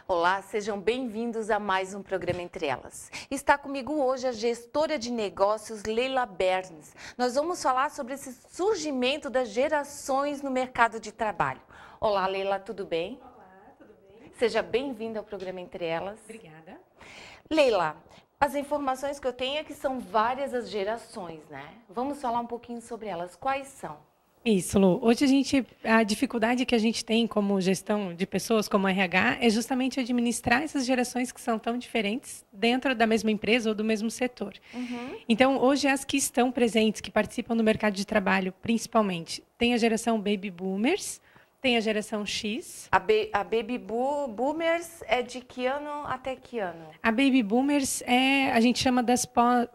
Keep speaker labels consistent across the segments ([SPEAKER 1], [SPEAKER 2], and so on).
[SPEAKER 1] Olá, sejam bem-vindos a mais um programa Entre Elas. Está comigo hoje a gestora de negócios Leila Bernes. Nós vamos falar sobre esse surgimento das gerações no mercado de trabalho. Olá, Leila, tudo bem?
[SPEAKER 2] Olá, tudo bem?
[SPEAKER 1] Seja bem-vinda ao programa Entre Elas.
[SPEAKER 2] Obrigada.
[SPEAKER 1] Leila, as informações que eu tenho é que são várias as gerações, né? Vamos falar um pouquinho sobre elas. Quais são?
[SPEAKER 2] Isso, Lu. Hoje a dificuldade que a gente tem como gestão de pessoas, como RH, é justamente administrar essas gerações que são tão diferentes dentro da mesma empresa ou do mesmo setor. Então, hoje as que estão presentes, que participam do mercado de trabalho, principalmente, tem a geração Baby Boomers, tem a geração X.
[SPEAKER 1] A Baby Boomers é de que ano até que ano?
[SPEAKER 2] A Baby Boomers a gente chama das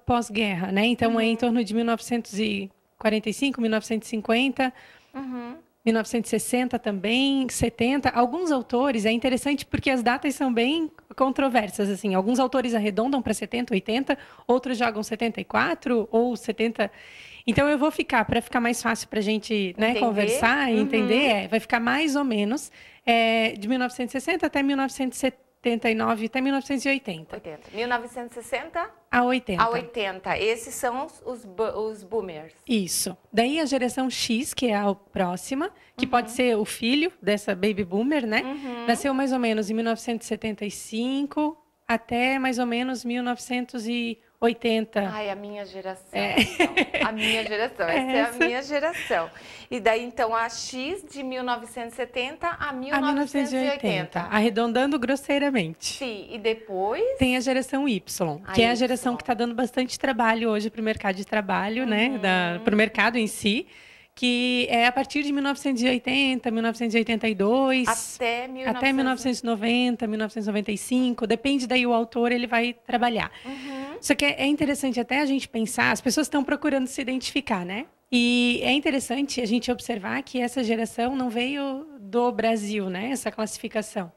[SPEAKER 2] pós-guerra, né? Então, é em torno de 1945, 1950, 1960 também, 70. Alguns autores, é interessante porque as datas são bem controversas. Assim. Alguns autores arredondam para 70, 80, outros jogam 74 ou 70. Então, eu vou ficar, para ficar mais fácil para a gente conversar e entender, vai ficar mais ou menos de 1960 até 1979, até 1980.
[SPEAKER 1] 1960
[SPEAKER 2] a 80.
[SPEAKER 1] a 80. Esses são os boomers.
[SPEAKER 2] Isso. Daí a geração X, que é a próxima, que pode ser o filho dessa baby boomer, né? Nasceu mais ou menos em 1975 até mais ou menos 1980.
[SPEAKER 1] Ai, a minha geração. Então. A minha geração. Essa é a minha geração. E daí, então, a X de 1970 a 1980.
[SPEAKER 2] Arredondando grosseiramente.
[SPEAKER 1] Sim, e depois...
[SPEAKER 2] Tem a geração Y, que é a geração que está dando bastante trabalho hoje para o mercado de trabalho, né? Para o mercado em si, que é a partir de 1980, 1982... Até 1990, 1995. Depende daí o autor, ele vai trabalhar. Só que é interessante até a gente pensar, as pessoas estão procurando se identificar, né? E é interessante a gente observar que essa geração não veio do Brasil, né? Essa classificação.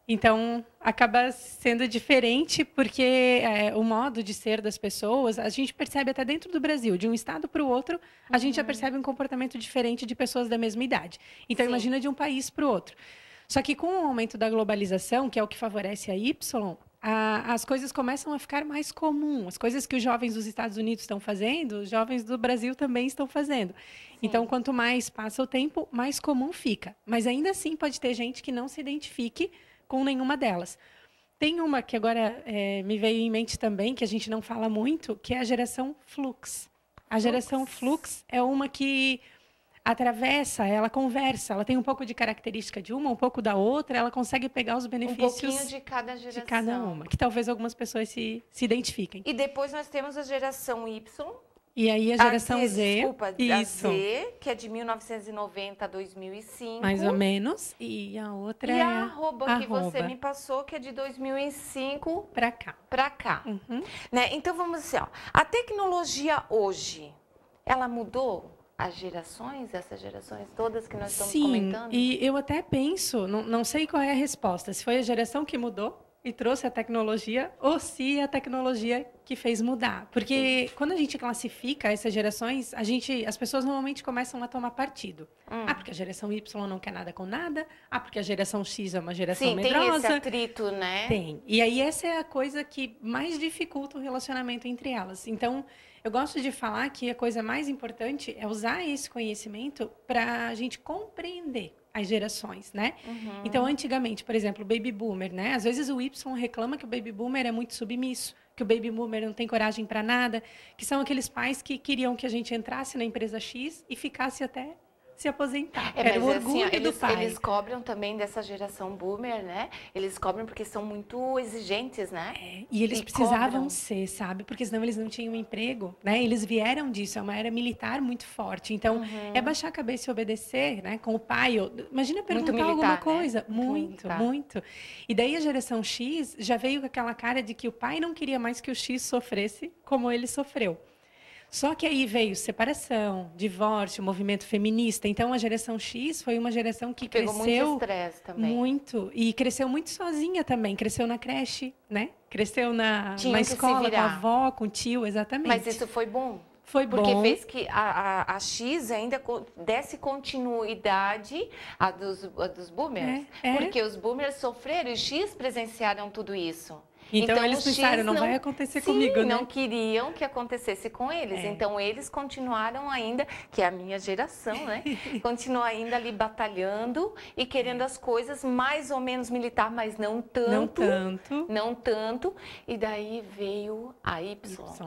[SPEAKER 2] Então, acaba sendo diferente porque o modo de ser das pessoas, a gente percebe até dentro do Brasil, de um estado para o outro, a gente já percebe um comportamento diferente de pessoas da mesma idade. Então, imagina de um país para o outro. Só que com o aumento da globalização, que é o que favorece a Y, as coisas começam a ficar mais comuns. As coisas que os jovens dos Estados Unidos estão fazendo, os jovens do Brasil também estão fazendo. Então, quanto mais passa o tempo, mais comum fica. Mas ainda assim pode ter gente que não se identifique com nenhuma delas. Tem uma que agora me veio em mente também, que a gente não fala muito, que é a geração Flux. A geração Flux é uma que atravessa, ela conversa, ela tem um pouco de característica de uma, um pouco da outra, ela consegue pegar os benefícios
[SPEAKER 1] um pouquinho de cada geração.
[SPEAKER 2] De cada uma, que talvez algumas pessoas se identifiquem.
[SPEAKER 1] E depois nós temos a geração Y.
[SPEAKER 2] E aí a geração Z,
[SPEAKER 1] desculpa,
[SPEAKER 2] isso.
[SPEAKER 1] A Z, que é de 1990 a 2005.
[SPEAKER 2] Mais ou menos. E a outra
[SPEAKER 1] e
[SPEAKER 2] é
[SPEAKER 1] a arroba que você me passou, que é de 2005
[SPEAKER 2] para cá.
[SPEAKER 1] Para cá. Né? Então, vamos assim, ó, a tecnologia hoje, ela mudou as gerações, essas gerações todas que nós estamos comentando?
[SPEAKER 2] Sim, e eu até penso, não sei qual é a resposta, se foi a geração que mudou e trouxe a tecnologia ou se é a tecnologia que fez mudar. Porque quando a gente classifica essas gerações, as pessoas normalmente começam a tomar partido. Porque a geração Y não quer nada com nada. Porque a geração X é uma geração medrosa.
[SPEAKER 1] Tem esse atrito, né?
[SPEAKER 2] Tem. E aí essa é a coisa que mais dificulta o relacionamento entre elas. Então, eu gosto de falar que a coisa mais importante é usar esse conhecimento para a gente compreender as gerações, né? Então, antigamente, por exemplo, o Baby Boomer, né? Às vezes o Y reclama que o Baby Boomer é muito submisso, que o Baby Boomer não tem coragem para nada, que são aqueles pais que queriam que a gente entrasse na empresa X e ficasse até se aposentar. Era o orgulho
[SPEAKER 1] assim,
[SPEAKER 2] do pai.
[SPEAKER 1] Eles cobram também dessa geração boomer, né? Eles cobram porque são muito exigentes, né?
[SPEAKER 2] E eles precisavam ser, sabe? Porque senão eles não tinham emprego, né? Eles vieram disso, é uma era militar muito forte. Então, é baixar a cabeça e obedecer, né? Com o pai. Imagina perguntar militar, alguma coisa. Né? Muito. E daí a geração X já veio com aquela cara de que o pai não queria mais que o X sofresse como ele sofreu. Só que aí veio separação, divórcio, movimento feminista. Então, a geração X foi uma geração que
[SPEAKER 1] pegou
[SPEAKER 2] cresceu
[SPEAKER 1] muito estresse também.
[SPEAKER 2] Muito. E cresceu muito sozinha também. Cresceu na creche, né? Cresceu na escola, com a avó, com o tio, exatamente.
[SPEAKER 1] Mas isso foi bom?
[SPEAKER 2] Foi bom.
[SPEAKER 1] Porque fez que a X ainda desse continuidade à dos boomers. Porque os boomers sofreram e os X presenciaram tudo isso.
[SPEAKER 2] Então eles pensaram, não vai acontecer comigo, né?
[SPEAKER 1] Não queriam que acontecesse com eles. Então eles continuaram ainda, que é a minha geração, né? Continuam ainda ali batalhando e querendo as coisas mais ou menos militar, mas não tanto.
[SPEAKER 2] Não tanto.
[SPEAKER 1] Não tanto. E daí veio a Y.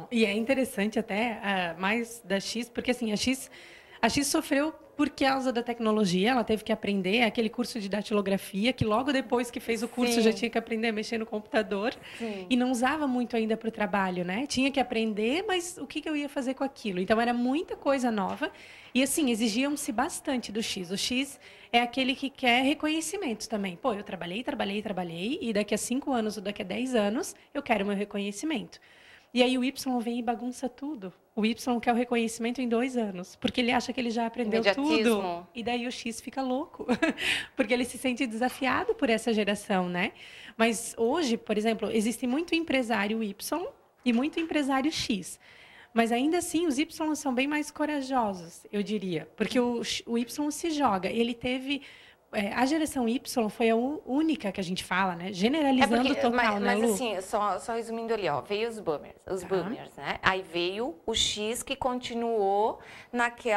[SPEAKER 2] E é interessante até mais da X, porque assim, a X sofreu por causa da tecnologia, ela teve que aprender aquele curso de datilografia, que logo depois que fez o curso já tinha que aprender a mexer no computador.
[SPEAKER 1] Sim.
[SPEAKER 2] E não usava muito ainda para o trabalho, né? Tinha que aprender, mas o que eu ia fazer com aquilo? Então, era muita coisa nova. E, assim, exigiam-se bastante do X. O X é aquele que quer reconhecimento também. Pô, eu trabalhei, e daqui a 5 anos ou daqui a 10 anos, eu quero meu reconhecimento. E aí o Y vem e bagunça tudo. O Y quer o reconhecimento em 2 anos, porque ele acha que ele já aprendeu tudo. E daí o X fica louco, porque ele se sente desafiado por essa geração, né? Mas hoje, por exemplo, existe muito empresário Y e muito empresário X. Mas ainda assim, os Y são bem mais corajosos, eu diria. Porque o Y se joga. Ele teve... a geração Y foi a única que a gente fala, né? Generalizando total, né, Lu?
[SPEAKER 1] Mas assim, só resumindo ali, ó, veio os boomers, boomers, né? Aí veio o X que continuou naquele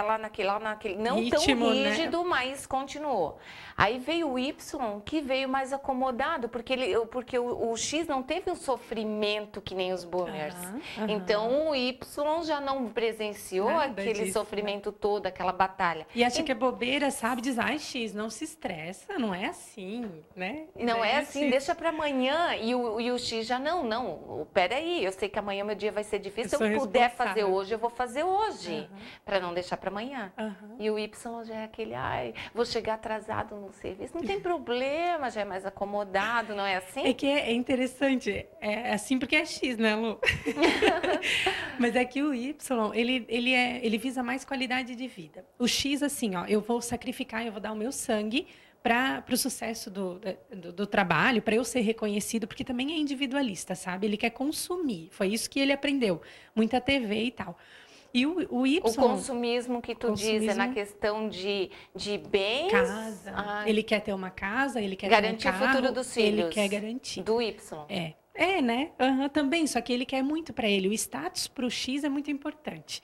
[SPEAKER 1] não ritmo, tão rígido, né? Mas continuou. Aí veio o Y que veio mais acomodado, porque o X não teve um sofrimento que nem os boomers. Então o Y já não presenciou aquele sofrimento todo, aquela batalha.
[SPEAKER 2] E acha que é bobeira, sabe? Diz, ai, X, não se estressa, não é assim, né?
[SPEAKER 1] Não é assim, deixa para amanhã. E o X já não. Peraí, eu sei que amanhã meu dia vai ser difícil. Se eu puder fazer hoje, eu vou fazer hoje. Para não deixar para amanhã. E o Y já é aquele, ai, vou chegar atrasado no serviço. Não tem problema, já é mais acomodado, não é assim?
[SPEAKER 2] É que é interessante. É assim porque é X, né, Lu? Mas é que o Y, ele visa mais qualidade de vida. O X, assim, ó, eu vou sacrificar, eu vou dar o meu sangue para o sucesso do trabalho, para eu ser reconhecido, porque também é individualista, sabe? Ele quer consumir. Foi isso que ele aprendeu. Muita TV e tal. E o Y...
[SPEAKER 1] O consumismo que tu diz é na questão de bens...
[SPEAKER 2] Casa. Ele quer ter uma casa, ele quer
[SPEAKER 1] garantir
[SPEAKER 2] ter um carro,
[SPEAKER 1] o futuro dos filhos.
[SPEAKER 2] Ele quer garantir.
[SPEAKER 1] Do Y.
[SPEAKER 2] Né? Também, só que ele quer muito para ele. O status para o X é muito importante.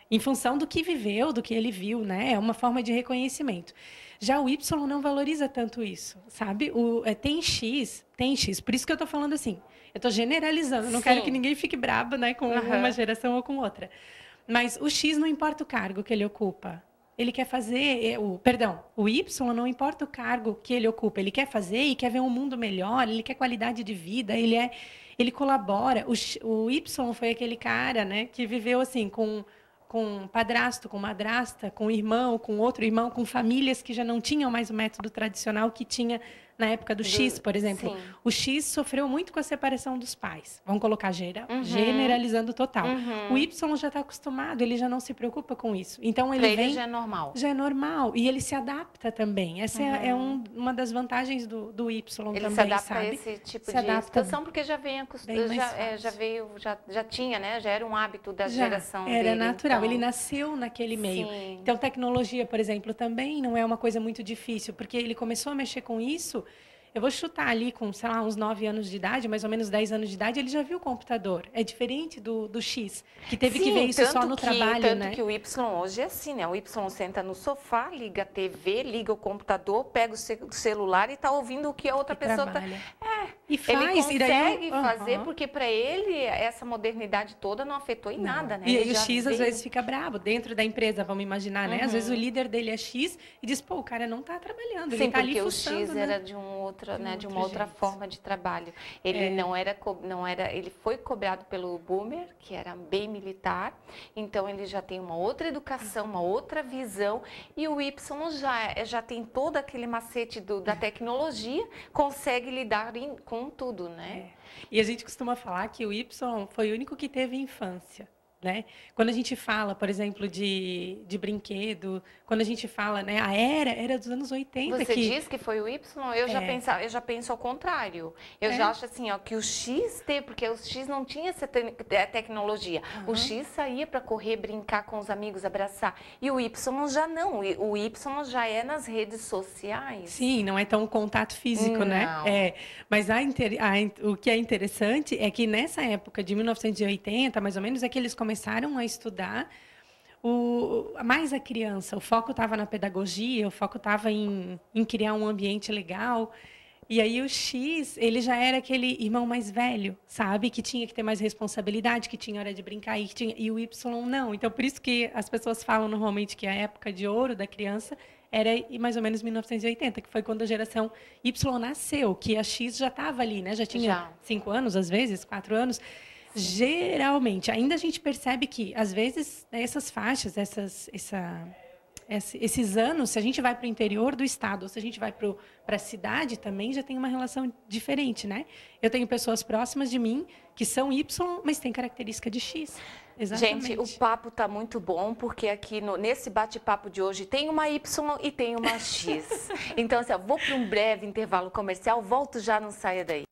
[SPEAKER 2] Em função do que viveu, do que ele viu, né? É uma forma de reconhecimento. Já o Y não valoriza tanto isso, sabe? Tem X. Por isso que eu estou falando assim. Eu estou generalizando. Não quero que ninguém fique brabo, né? Com uma geração ou com outra. Mas o X não importa o cargo que ele ocupa. Ele quer fazer... o Y não importa o cargo que ele ocupa. Ele quer fazer e quer ver um mundo melhor. Ele quer qualidade de vida. Ele colabora. O Y foi aquele cara, né? Que viveu assim com padrasto, com madrasta, com irmão, com outro irmão, com famílias que já não tinham mais o método tradicional que tinha na época do X, por exemplo. Sim. O X sofreu muito com a separação dos pais. Vamos colocar generalizando total. O Y já está acostumado, ele já não se preocupa com isso. Então ele
[SPEAKER 1] já é normal.
[SPEAKER 2] Já é normal. E ele se adapta também. Essa é uma das vantagens do Y também,
[SPEAKER 1] ele se adapta,
[SPEAKER 2] sabe?
[SPEAKER 1] A esse tipo de situação, porque já vem já tinha, né? Já era um hábito da geração dele.
[SPEAKER 2] Era natural. Então... Ele nasceu naquele meio.
[SPEAKER 1] Sim.
[SPEAKER 2] Então, tecnologia, por exemplo, também não é uma coisa muito difícil, porque ele começou a mexer com isso. Eu vou chutar ali com, sei lá, uns 9 anos de idade, mais ou menos 10 anos de idade, ele já viu o computador. É diferente do X, que teve que ver isso só no trabalho, né?
[SPEAKER 1] Tanto que o Y hoje é assim, né? O Y senta no sofá, liga a TV, liga o computador, pega o celular e está ouvindo o que a outra pessoa está...
[SPEAKER 2] E faz.
[SPEAKER 1] Ele consegue fazer, porque para ele essa modernidade toda não afetou em nada, né?
[SPEAKER 2] E aí o X às vezes fica bravo dentro da empresa, vamos imaginar, né? Às vezes o líder dele é X e diz, pô, o cara não está trabalhando, ele está ali fuçando,
[SPEAKER 1] porque o X era de uma outra forma de trabalho. Ele não era, ele foi cobrado pelo boomer, que era bem militar, então ele já tem uma outra educação, uma outra visão, e o Y já tem todo aquele macete da tecnologia, consegue lidar com tudo, né?
[SPEAKER 2] E a gente costuma falar que o Y foi o único que teve infância. né? Quando a gente fala, por exemplo, de brinquedo, quando a gente fala, né, a era dos anos 80.
[SPEAKER 1] Você diz que foi o Y? Eu já penso ao contrário. Eu já acho assim, ó, que o X porque o X não tinha essa tecnologia. O X saía para correr, brincar com os amigos, abraçar. E o Y já não. O Y já é nas redes sociais.
[SPEAKER 2] Sim, não é tão contato físico, né? Mas o que é interessante é que nessa época de 1980, mais ou menos, é que eles começaram a estudar mais a criança. O foco estava na pedagogia, o foco estava em criar um ambiente legal. E aí o X, ele já era aquele irmão mais velho, sabe? Que tinha que ter mais responsabilidade, que tinha hora de brincar, e o Y não. Então, por isso que as pessoas falam normalmente que a época de ouro da criança era mais ou menos 1980, que foi quando a geração Y nasceu, que a X já estava ali, né? Já tinha 5 anos, às vezes, 4 anos. Geralmente, ainda a gente percebe que, às vezes, essas faixas, esses anos, se a gente vai para o interior do estado, ou se a gente vai para a cidade também, já tem uma relação diferente, né? Eu tenho pessoas próximas de mim que são Y, mas têm característica de X. Exatamente.
[SPEAKER 1] Gente, o papo está muito bom, porque aqui nesse bate-papo de hoje tem uma Y e tem uma X. Então, assim, eu vou para um breve intervalo comercial, volto já, não saia daí.